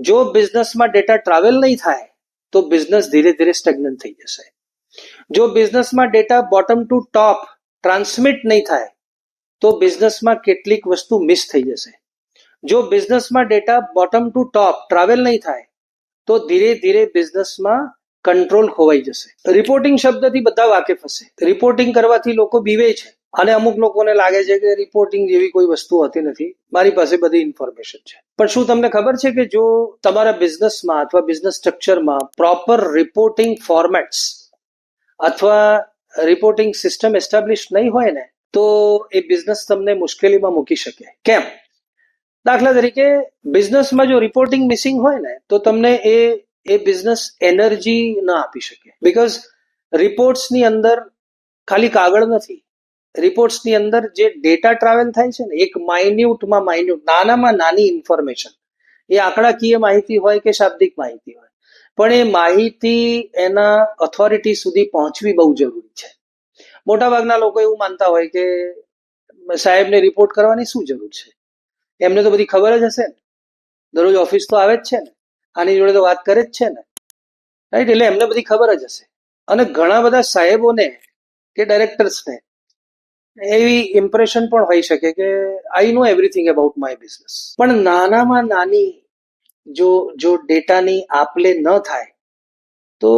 જો બિઝનેસમાં data travel નહીં થાય તો બિઝનેસ ધીરે ધીરે સ્ટેગ્નન્ટ થઈ જશે. જો બિઝનેસમાં ડેટા બોટમ ટુ ટોપ ટ્રાન્સમિટ નહીં થાય તો બિઝનેસમાં કેટલીક વસ્તુ મિસ થઈ જશે. જો બિઝનેસમાં ડેટા બોટમ ટુ ટોપ ટ્રાવેલ નહીં થાય તો ધીરે ધીરે બિઝનેસમાં કંટ્રોલ ખોવાઈ જશે. રિપોર્ટિંગ શબ્દથી બધા વાકેફ હશે. રિપોર્ટિંગ કરવાથી લોકો બીવે છે અને અમુક લોકોને લાગે છે કે રિપોર્ટિંગ જેવી કોઈ વસ્તુ હોતી નથી, મારી પાસે બધી ઇન્ફોર્મેશન છે. પણ શું તમને ખબર છે કે જો તમારા બિઝનેસમાં અથવા બિઝનેસ સ્ટ્રક્ચરમાં પ્રોપર રિપોર્ટિંગ ફોર્મેટ્સ અથવા રિપોર્ટિંગ સિસ્ટમ એસ્ટાબ્લિશ નહીં હોય ને તો એ બિઝનેસ તમને મુશ્કેલીમાં મૂકી શકે. કેમ? દાખલા તરીકે બિઝનેસમાં જો રિપોર્ટિંગ મિસિંગ હોય ને તો તમને એ બિઝનેસ એનર્જી ના આપી શકે. બીકોઝ રિપોર્ટ્સની અંદર ખાલી કાગળ નથી, રિપોર્ટ્સની અંદર જે ડેટા ટ્રાવેલ થાય છે ને, એક માઇન્યુટમાં માઇન્યુટ નાનામાં નાની ઇન્ફોર્મેશન, એ આંકડાકીય માહિતી હોય કે શાબ્દિક માહિતી હોય, પણ એ માહિતી એના ઓથોરિટી સુધી પહોંચવી બહુ જરૂરી છે. મોટાભાગના લોકો એવું માનતા હોય કે સાહેબને રિપોર્ટ કરવાની શું જરૂર છે, એમને તો બધી ખબર જ હશે ને, દરરોજ ઓફિસ તો આવે જ છે ને, આની જોડે તો વાત કરે જ છે ને, રાઈટ? એટલે એમને બધી ખબર જ હશે. અને ઘણા બધા સાહેબોને કે ડાયરેક્ટર્સને એવી ઇમ્પ્રેશન પણ હોઈ શકે કે I know everything about my business. પણ નાનામાં નાની જો ડેટાની આપલે ન થાય તો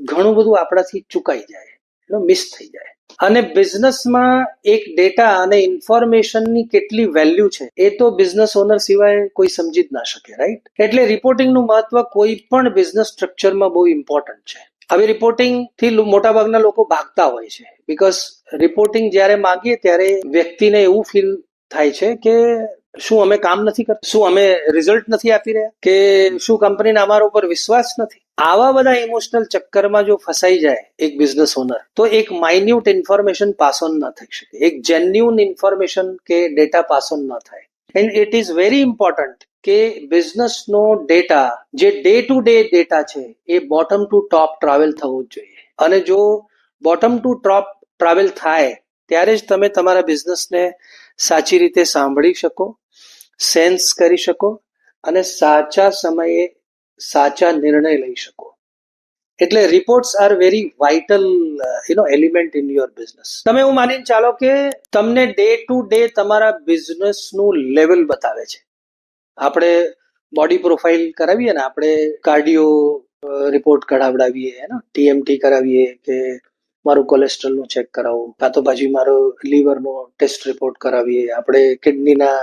ઘણું બધું આપણાથી ચૂકાઈ જાય, મિસ થઈ જાય. અને બિઝનેસમાં એક ડેટા અને ઇન્ફોર્મેશનની કેટલી વેલ્યુ છે એ તો બિઝનેસ ઓનર સિવાય કોઈ સમજી જ ના શકે, રાઈટ? એટલે રિપોર્ટિંગનું મહત્વ કોઈ પણ બિઝનેસ સ્ટ્રક્ચરમાં બહુ ઇમ્પોર્ટન્ટ છે. હવે રિપોર્ટિંગ થી મોટાભાગના લોકો ભાગતા હોય છે, બીકોઝ રિપોર્ટિંગ જ્યારે માંગીએ ત્યારે વ્યક્તિને એવું ફીલ થાય છે કે શું અમે કામ નથી કરતા, શું અમે રિઝલ્ટ નથી આપી રહ્યા, કે શું કંપનીને અમારા ઉપર વિશ્વાસ નથી. આવા બધા ઇમોશનલ ચક્કરમાં જો ફસાઈ જાય એક બિઝનેસ ઓનર તો એક માઇન્યુટ ઇન્ફોર્મેશન પાસ ઓન ન થઈ શકે, એક જેન્યુન ઇન્ફોર્મેશન કે ડેટા પાસ ઓન ન થાય. And it is very important કે બિઝનેસનો ડેટા જે ડે ટુ ડે ડેટા છે એ બોટમ ટુ ટોપ ટ્રાવેલ થવો જ જોઈએ. અને જો બોટમ ટુ ટોપ ટ્રાવેલ થાય ત્યારે જ તમે તમારા બિઝનેસને સાચી રીતે સાંભળી શકો, સેન્સ કરી શકો અને સાચા સમયે સાચા નિર્ણય લઈ શકો. એટલે reports are very vital element in your business. તમે એવું માનીને ચાલો કે તમને ડે ટુ ડે તમારા બિઝનેસનું લેવલ બતાવે છે. આપણે બોડી પ્રોફાઇલ કરાવીએ ને, આપણે કાર્ડિયો રિપોર્ટ કઢાવડાવીએ, TMT કરાવીએ કે મારું કોલેસ્ટ્રોલનું ચેક કરાવો, કાં તો પાછી મારો લીવરનો ટેસ્ટ રિપોર્ટ કરાવીએ, આપણે કિડનીના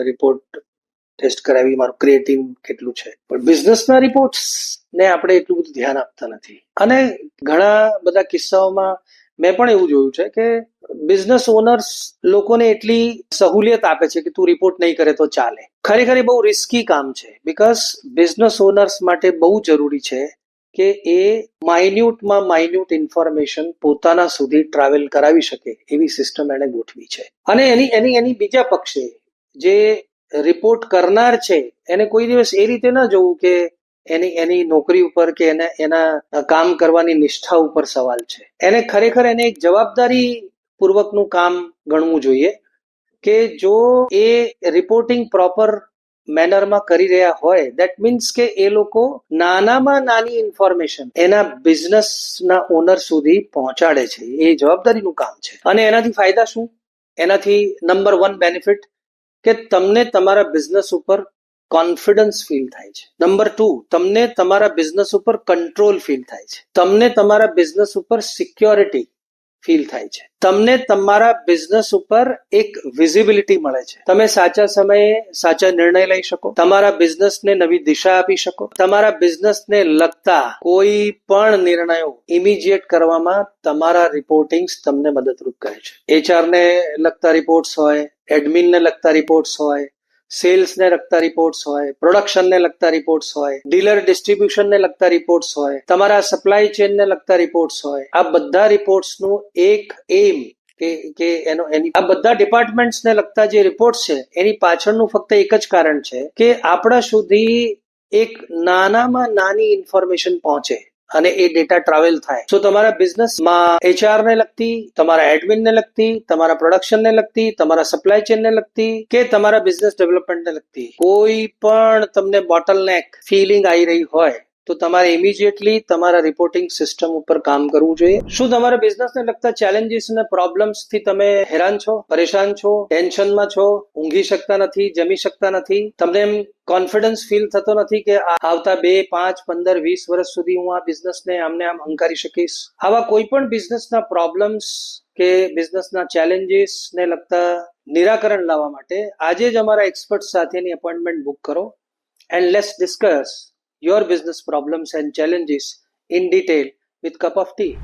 રિપોર્ટ ટેસ્ટ કરાવી, મારું ક્રિએટિન કેટલું છે. પણ બિઝનેસના રિપોર્ટ્સ ને આપણે એટલું બધું ધ્યાન આપતા નથી. અને ઘણા બધા કિસ્સાઓમાં મેં પણ એવું જોયું છે કે બિઝનેસ ઓનર્સ લોકોને એટલી સહુલિયત આપે છે કે તું રિપોર્ટ નહીં કરે તો ચાલે. ખરેખર એ બહુ રિસ્કી કામ છે, બીકોઝ બિઝનેસ ઓનર્સ માટે બહુ જરૂરી છે કે એ માઇન્યુટમાં માઇન્યુટ ઇન્ફોર્મેશન પોતાના સુધી ટ્રાવેલ કરાવી શકે એવી સિસ્ટમ એને ગોઠવી છે. અને એની બીજા પક્ષે જે રિપોર્ટ કરનાર છે એને કોઈ દિવસ એ રીતે ના જોવું કે એની નોકરી ઉપર કે એના કામ કરવાની નિષ્ઠા ઉપર સવાલ છે. એને ખરેખર એને એક જવાબદારી પૂર્વકનું કામ ગણવું જોઈએ કે જો એ રિપોર્ટિંગ પ્રોપર મેનરમાં કરી રહ્યા હોય, દેટ મીન્સ કે એ લોકો નાનામાં નાની ઇન્ફોર્મેશન એના બિઝનેસના ઓનર સુધી પહોંચાડે છે. એ જવાબદારીનું કામ છે. અને એનાથી ફાયદા શું? એનાથી નંબર 1 બેનિફિટ કે તમને તમારા બિઝનેસ ઉપર કોન્ફિડન્સ ફીલ થાય છે. નંબર 2, તમને તમારા બિઝનેસ ઉપર કંટ્રોલ ફીલ થાય છે. તમને તમારા બિઝનેસ ઉપર સિક્યોરિટી ફીલ થાય છે. તમને તમારા બિઝનેસ ઉપર એક વિઝિબિલિટી મળે છે. તમે સાચા સમયે સાચા નિર્ણય લઈ શકો, તમારા બિઝનેસને નવી દિશા આપી શકો, તમારા બિઝનેસને લગતા કોઈ પણ નિર્ણયો ઇમિડિયેટ કરવામાં તમારા રિપોર્ટિંગ્સ તમને મદદરૂપ કરે છે. HR ને લગતા રિપોર્ટ્સ હોય, એડમિનને લગતા રિપોર્ટ્સ હોય, સેલ્સને લગતા રિપોર્ટ્સ હોય, પ્રોડક્શનને લગતા રિપોર્ટ્સ હોય, ડીલર ડિસ્ટ્રીબ્યુશનને લગતા રિપોર્ટ્સ હોય, તમારા સપ્લાય ચેનને લગતા રિપોર્ટ્સ હોય. આ બધા રિપોર્ટ્સનું એક એમ કે આ બધા ડિપાર્ટમેન્ટ્સને લગતા જે રિપોર્ટ્સ છે એની પાછળનું ફક્ત એક જ કારણ છે કે આપણા સુધી એક નાનામાં નાની ઇન્ફોર્મેશન પહોંચે અને એ ડેટા ટ્રાવેલ થાય. તો તમારા બિઝનેસમાં HR ને લગતી, તમારા એડમિન ને લગતી, તમારા પ્રોડક્શન ને લગતી, તમારા સપ્લાય ચેન ને લગતી કે તમારા બિઝનેસ ડેવલપમેન્ટ ને લગતી કોઈ પણ તમને બોટલનેક ફિલિંગ આવી રહી હોય તો તમારે ઇમિડિયેટલી તમારા રિપોર્ટિંગ સિસ્ટમ ઉપર કામ કરવું જોઈએ. શું તમારા બિઝનેસને લગતા ચેલેન્જીસ અને પ્રોબ્લેમ્સ થી તમે હેરાન છો, પરેશાન છો, ટેન્શનમાં છો, ઊંઘી શકતા નથી, જમી શકતા નથી, તમને એમ કોન્ફિડન્સ ફીલ થતો નથી કે આવતા 2, 5, 15, 20 વર્ષ સુધી હું આ બિઝનેસને આમને આમ હંકારી શકીશ? આવા કોઈ પણ બિઝનેસના પ્રોબ્લેમ્સ કે બિઝનેસના ચેલેન્જીસ ને લગતા નિરાકરણ લાવવા માટે આજે જ અમારા એક્સપર્ટ સાથેની અપોઇન્ટમેન્ટ બુક કરો and let's discuss your business problems and challenges in detail with cup of tea.